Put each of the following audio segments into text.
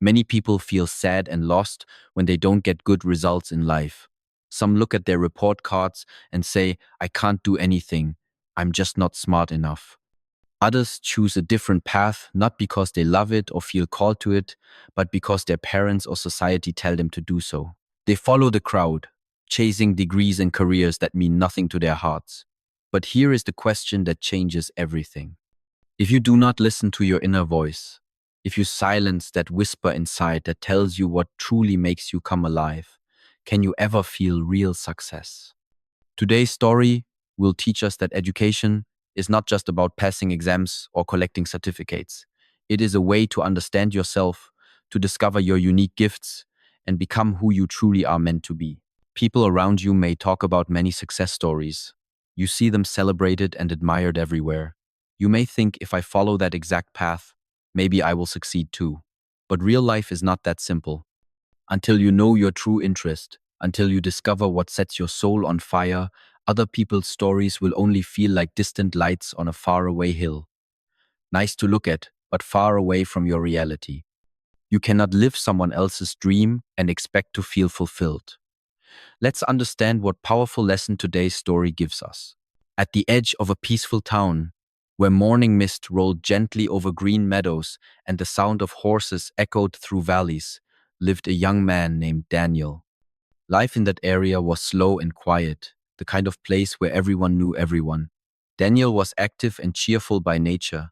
Many people feel sad and lost when they don't get good results in life. Some look at their report cards and say, I can't do anything. I'm just not smart enough. Others choose a different path, not because they love it or feel called to it, but because their parents or society tell them to do so. They follow the crowd, chasing degrees and careers that mean nothing to their hearts. But here is the question that changes everything. If you do not listen to your inner voice, if you silence that whisper inside that tells you what truly makes you come alive, can you ever feel real success? Today's story will teach us that education is not just about passing exams or collecting certificates. It is a way to understand yourself, to discover your unique gifts, and become who you truly are meant to be. People around you may talk about many success stories. You see them celebrated and admired everywhere. You may think, if I follow that exact path, maybe I will succeed too. But real life is not that simple. Until you know your true interest, until you discover what sets your soul on fire, other people's stories will only feel like distant lights on a faraway hill. Nice to look at, but far away from your reality. You cannot live someone else's dream and expect to feel fulfilled. Let's understand what powerful lesson today's story gives us. At the edge of a peaceful town, where morning mist rolled gently over green meadows and the sound of horses echoed through valleys, lived a young man named Daniel. Life in that area was slow and quiet, the kind of place where everyone knew everyone. Daniel was active and cheerful by nature,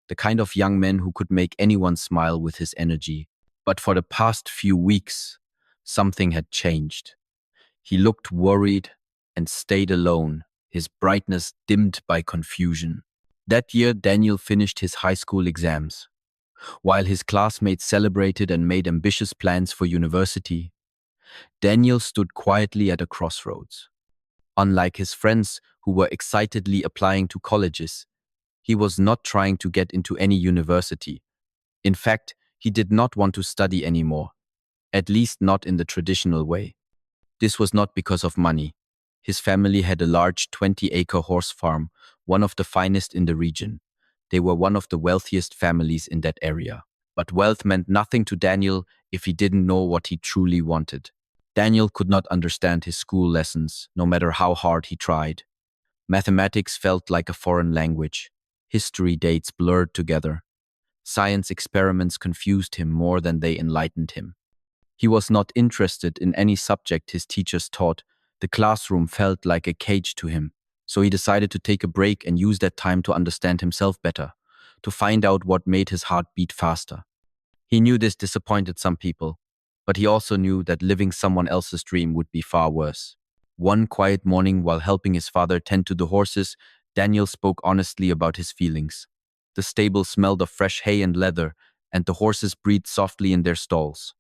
the kind of young man who could make anyone smile with his energy. But for the past few weeks, something had changed. He looked worried and stayed alone, his brightness dimmed by confusion. That year, Daniel finished his high school exams. While his classmates celebrated and made ambitious plans for university, Daniel stood quietly at a crossroads. Unlike his friends who were excitedly applying to colleges, he was not trying to get into any university. In fact, he did not want to study anymore, at least not in the traditional way. This was not because of money. His family had a large 20-acre horse farm, one of the finest in the region. They were one of the wealthiest families in that area. But wealth meant nothing to Daniel if he didn't know what he truly wanted. Daniel could not understand his school lessons, no matter how hard he tried. Mathematics felt like a foreign language. History dates blurred together. Science experiments confused him more than they enlightened him. He was not interested in any subject his teachers taught. The classroom felt like a cage to him. So he decided to take a break and use that time to understand himself better, to find out what made his heart beat faster. He knew this disappointed some people, but he also knew that living someone else's dream would be far worse. One quiet morning, while helping his father tend to the horses, Daniel spoke honestly about his feelings. The stable smelled of fresh hay and leather, and the horses breathed softly in their stalls.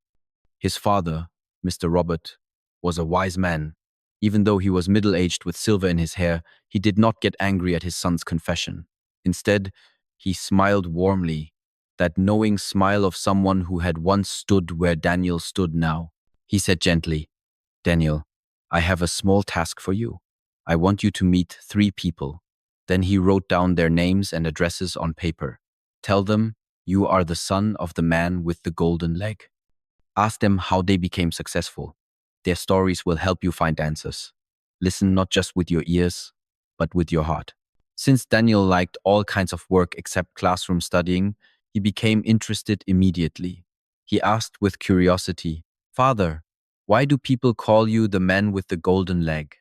His father, Mr. Robert, was a wise man. Even though he was middle-aged with silver in his hair, he did not get angry at his son's confession. Instead, he smiled warmly, that knowing smile of someone who had once stood where Daniel stood now. He said gently, Daniel, I have a small task for you. I want you to meet 3 people. Then he wrote down their names and addresses on paper. Tell them you are the son of the man with the golden leg. Ask them how they became successful. Their stories will help you find answers. Listen not just with your ears, but with your heart. Since Daniel liked all kinds of work except classroom studying, he became interested immediately. He asked with curiosity, Father, why do people call you the man with the golden leg?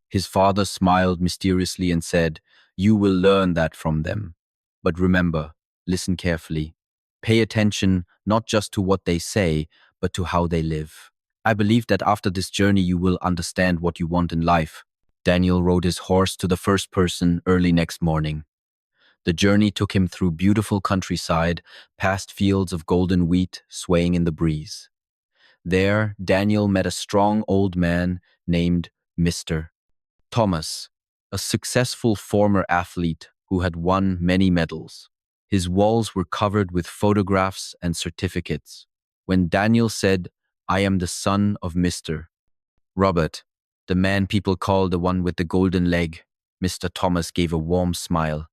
His father smiled mysteriously and said, You will learn that from them. But remember, listen carefully. Pay attention not just to what they say, but to how they live. I believe that after this journey you will understand what you want in life. Daniel rode his horse to the first person early next morning. The journey took him through beautiful countryside, past fields of golden wheat swaying in the breeze. There, Daniel met a strong old man named Mr. Thomas, a successful former athlete who had won many medals. His walls were covered with photographs and certificates. When Daniel said, I am the son of Mr. Robert, the man people call the one with the golden leg, Mr. Thomas gave a warm smile.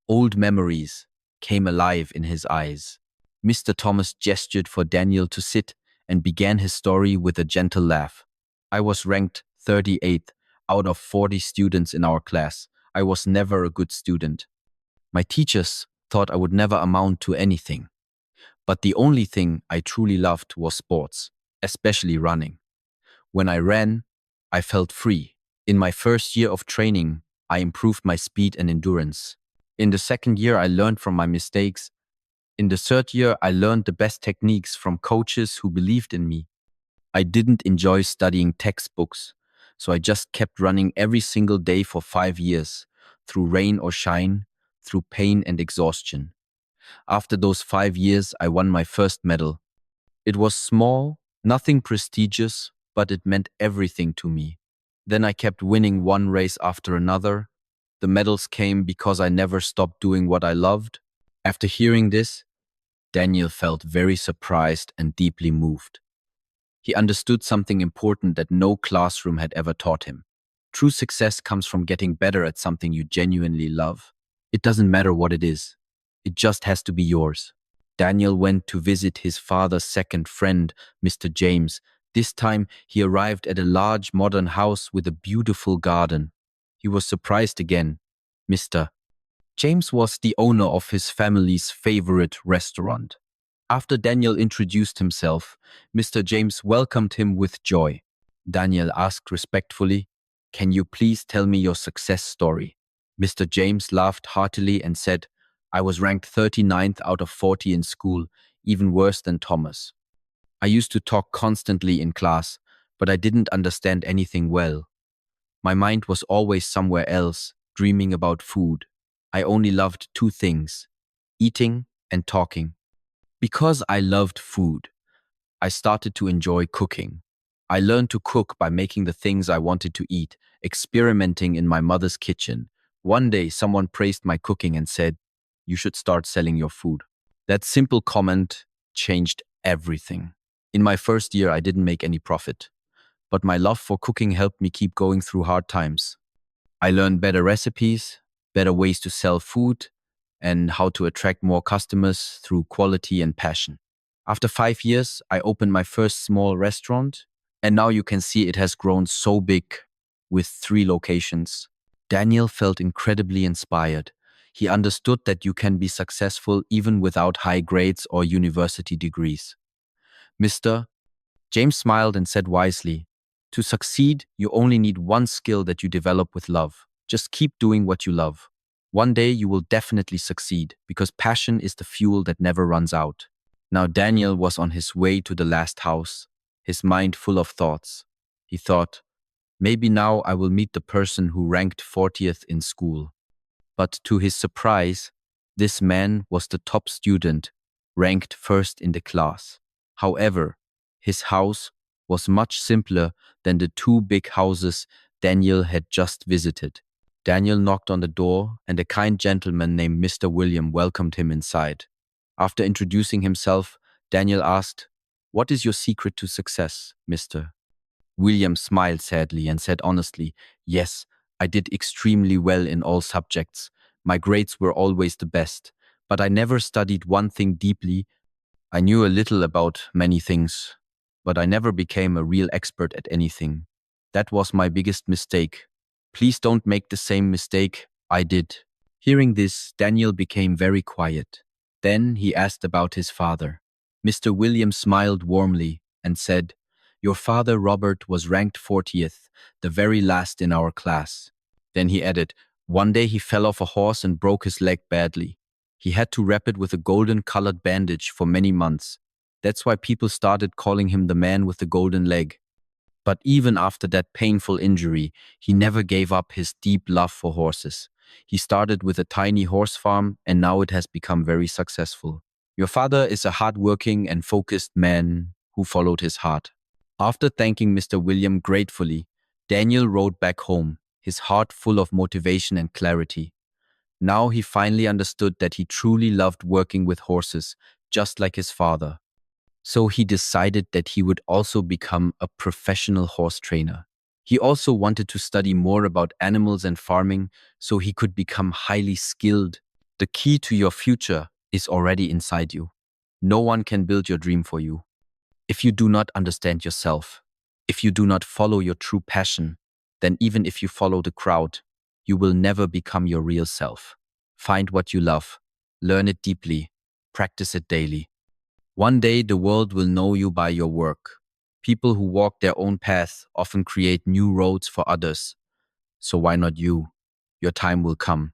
Old memories came alive in his eyes. Mr. Thomas gestured for Daniel to sit and began his story with a gentle laugh. I was ranked 38th out of 40 students in our class. I was never a good student. My teachers thought I would never amount to anything. But the only thing I truly loved was sports, especially running. When I ran, I felt free. In my first year of training, I improved my speed and endurance. In the second year, I learned from my mistakes. In the third year, I learned the best techniques from coaches who believed in me. I didn't enjoy studying textbooks, so I just kept running every single day for 5 years, through rain or shine, through pain and exhaustion. After those 5 years, I won my first medal. It was small, nothing prestigious, but it meant everything to me. Then I kept winning one race after another. The medals came because I never stopped doing what I loved. After hearing this, Daniel felt very surprised and deeply moved. He understood something important that no classroom had ever taught him. True success comes from getting better at something you genuinely love. It doesn't matter what it is. It just has to be yours. Daniel went to visit his father's second friend, Mr. James. This time, he arrived at a large modern house with a beautiful garden. He was surprised again. Mr. James was the owner of his family's favorite restaurant. After Daniel introduced himself, Mr. James welcomed him with joy. Daniel asked respectfully, "Can you please tell me your success story?" Mr. James laughed heartily and said, "I was ranked 39th out of 40 in school, even worse than Thomas. I used to talk constantly in class, but I didn't understand anything well. My mind was always somewhere else, dreaming about food. I only loved two things, eating and talking. Because I loved food, I started to enjoy cooking. I learned to cook by making the things I wanted to eat, experimenting in my mother's kitchen. One day, someone praised my cooking and said, 'You should start selling your food.' That simple comment changed everything. In my first year, I didn't make any profit, but my love for cooking helped me keep going through hard times. I learned better recipes, better ways to sell food, and how to attract more customers through quality and passion. After 5 years, I opened my first small restaurant, and now you can see it has grown so big with 3 locations. Daniel felt incredibly inspired. He understood that you can be successful even without high grades or university degrees. Mr. James smiled and said wisely, "To succeed, you only need one skill that you develop with love. Just keep doing what you love. One day you will definitely succeed because passion is the fuel that never runs out." Now Daniel was on his way to the last house, his mind full of thoughts. He thought, maybe now I will meet the person who ranked 40th in school. But to his surprise, this man was the top student, ranked first in the class. However, his house was much simpler than the 2 big houses Daniel had just visited. Daniel knocked on the door, and a kind gentleman named Mr. William welcomed him inside. After introducing himself, Daniel asked, "What is your secret to success, Mr.?" William smiled sadly and said honestly, "Yes, I did extremely well in all subjects. My grades were always the best, but I never studied one thing deeply. I knew a little about many things, but I never became a real expert at anything. That was my biggest mistake. Please don't make the same mistake I did." Hearing this, Daniel became very quiet. Then he asked about his father. Mr. William smiled warmly and said, "Your father, Robert, was ranked 40th, the very last in our class." Then he added, "One day he fell off a horse and broke his leg badly. He had to wrap it with a golden colored bandage for many months. That's why people started calling him the man with the golden leg. But even after that painful injury, he never gave up his deep love for horses. He started with a tiny horse farm, and now it has become very successful. Your father is a hardworking and focused man who followed his heart." After thanking Mr. William gratefully, Daniel rode back home, his heart full of motivation and clarity. Now he finally understood that he truly loved working with horses, just like his father. So he decided that he would also become a professional horse trainer. He also wanted to study more about animals and farming so he could become highly skilled. The key to your future is already inside you. No one can build your dream for you. If you do not understand yourself, if you do not follow your true passion, then even if you follow the crowd, you will never become your real self. Find what you love, learn it deeply, practice it daily. One day the world will know you by your work. People who walk their own path often create new roads for others. So why not you? Your time will come.